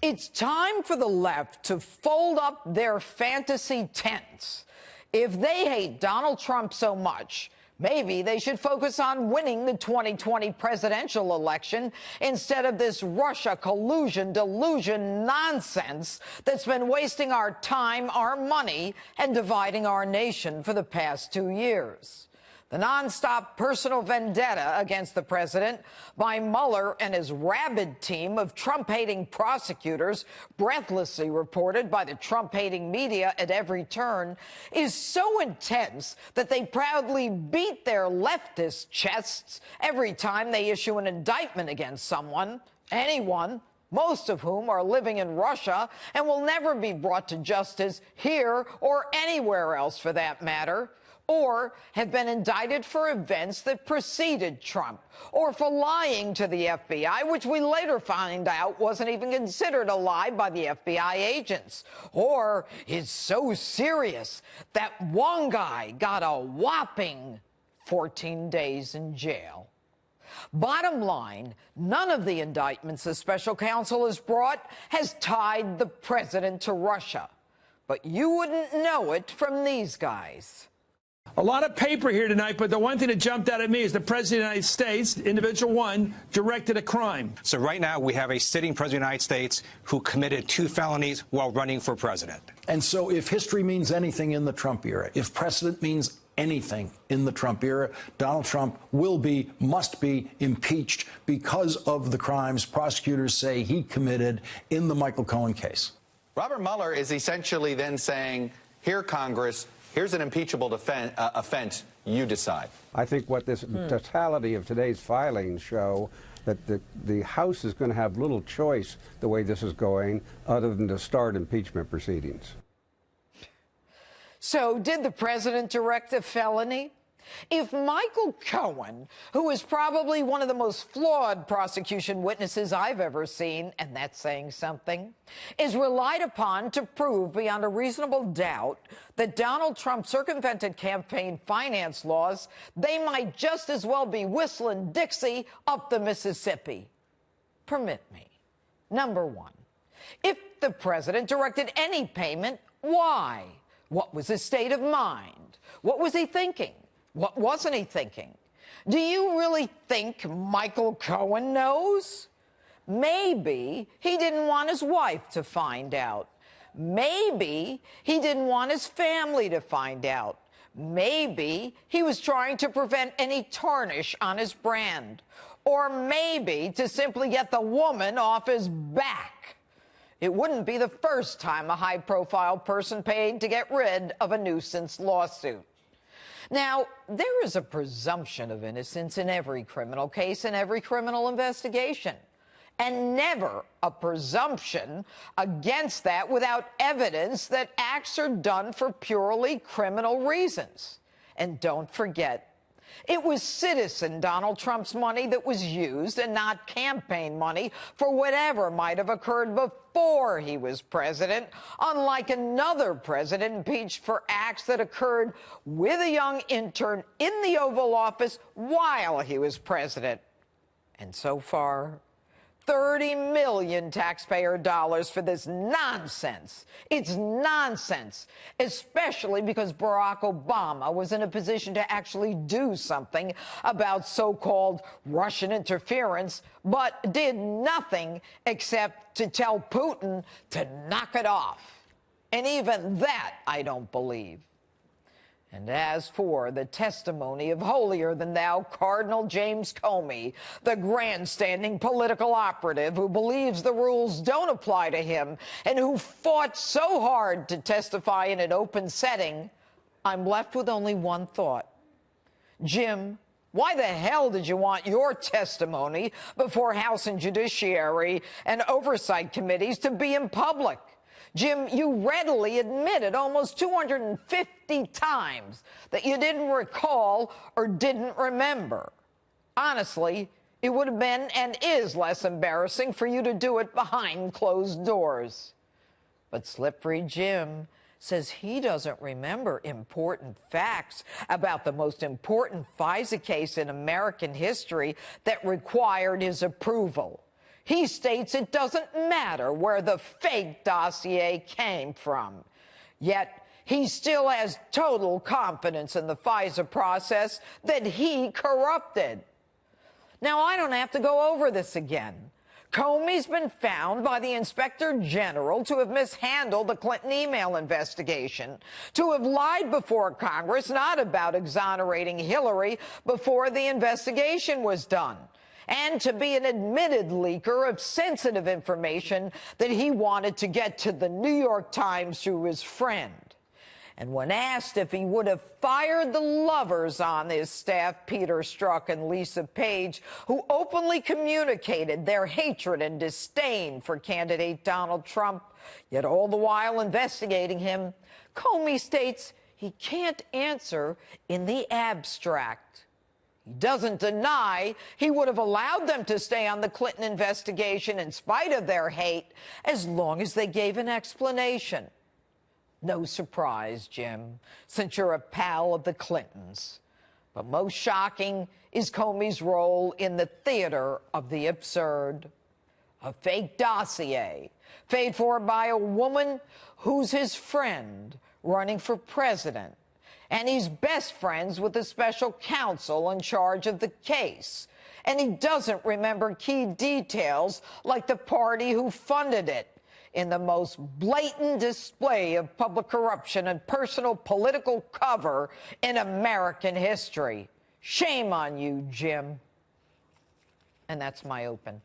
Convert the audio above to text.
It's time for the left to fold up their fantasy tents. If they hate Donald Trump so much, maybe they should focus on winning the 2020 presidential election instead of this Russia collusion delusion nonsense that's been wasting our time, our money, and dividing our nation for the past 2 years. The nonstop personal vendetta against the president by Mueller and his rabid team of Trump-hating prosecutors, breathlessly reported by the Trump-hating media at every turn, is so intense that they proudly beat their leftist chests every time they issue an indictment against someone, anyone, most of whom are living in Russia and will never be brought to justice here or anywhere else for that matter, or have been indicted for events that preceded Trump, or for lying to the FBI, which we later find out wasn't even considered a lie by the FBI agents, or is so serious that one guy got a whopping 14 days in jail. Bottom line, none of the indictments the special counsel has brought has tied the president to Russia. But you wouldn't know it from these guys. A lot of paper here tonight, but the one thing that jumped out at me is the President of the United States, individual one, directed a crime. So right now we have a sitting President of the United States who committed 2 felonies while running for president. And so if history means anything in the Trump era, if precedent means anything in the Trump era, Donald Trump must be impeached because of the crimes prosecutors say he committed in the Michael Cohen case. Robert Mueller is essentially then saying, here, Congress, here's an impeachable offense. You decide. I think what this totality of today's filings show that the House is going to have little choice the way this is going other than to start impeachment proceedings. So did the president direct a felony? If Michael Cohen, who is probably one of the most flawed prosecution witnesses I've ever seen, and that's saying something, is relied upon to prove beyond a reasonable doubt that Donald Trump circumvented campaign finance laws, they might just as well be whistling Dixie up the Mississippi. Permit me. Number one, if the president directed any payment, why? What was his state of mind? What was he thinking? What wasn't he thinking? Do you really think Michael Cohen knows? Maybe he didn't want his wife to find out. Maybe he didn't want his family to find out. Maybe he was trying to prevent any tarnish on his brand. Or maybe to simply get the woman off his back. It wouldn't be the first time a high-profile person paid to get rid of a nuisance lawsuit. Now, there is a presumption of innocence in every criminal case and every criminal investigation, and never a presumption against that without evidence that acts are done for purely criminal reasons. And don't forget, it was citizen Donald Trump's money that was used and not campaign money for whatever might have occurred before he was president, unlike another president impeached for acts that occurred with a young intern in the Oval Office while he was president. And so far, 30 million taxpayer dollars for this nonsense. It's nonsense, especially because Barack Obama was in a position to actually do something about so-called Russian interference, but did nothing except to tell Putin to knock it off. And even that I don't believe. And as for the testimony of holier-than-thou Cardinal James Comey, the grandstanding political operative who believes the rules don't apply to him and who fought so hard to testify in an open setting, I'm left with only one thought. Jim, why the hell did you want your testimony before House and Judiciary and Oversight Committees to be in public? Jim, you readily admitted almost 250 times that you didn't recall or didn't remember. Honestly, it would have been and is less embarrassing for you to do it behind closed doors. But Slippery Jim says he doesn't remember important facts about the most important FISA case in American history that required his approval. He states it doesn't matter where the fake dossier came from. Yet, he still has total confidence in the FISA process that he corrupted. Now, I don't have to go over this again. Comey's been found by the Inspector General to have mishandled the Clinton email investigation, to have lied before Congress, not about exonerating Hillary, before the investigation was done, and to be an admitted leaker of sensitive information that he wanted to get to the New York Times through his friend. And when asked if he would have fired the lovers on his staff, Peter Strzok and Lisa Page, who openly communicated their hatred and disdain for candidate Donald Trump, yet all the while investigating him, Comey states he can't answer in the abstract. He doesn't deny he would have allowed them to stay on the Clinton investigation in spite of their hate, as long as they gave an explanation. No surprise, Jim, since you're a pal of the Clintons. But most shocking is Comey's role in the theater of the absurd. A fake dossier paid for by a woman who's his friend running for president. And he's best friends with the special counsel in charge of the case. And he doesn't remember key details like the party who funded it, in the most blatant display of public corruption and personal political cover in American history. Shame on you, Jim. And that's my open.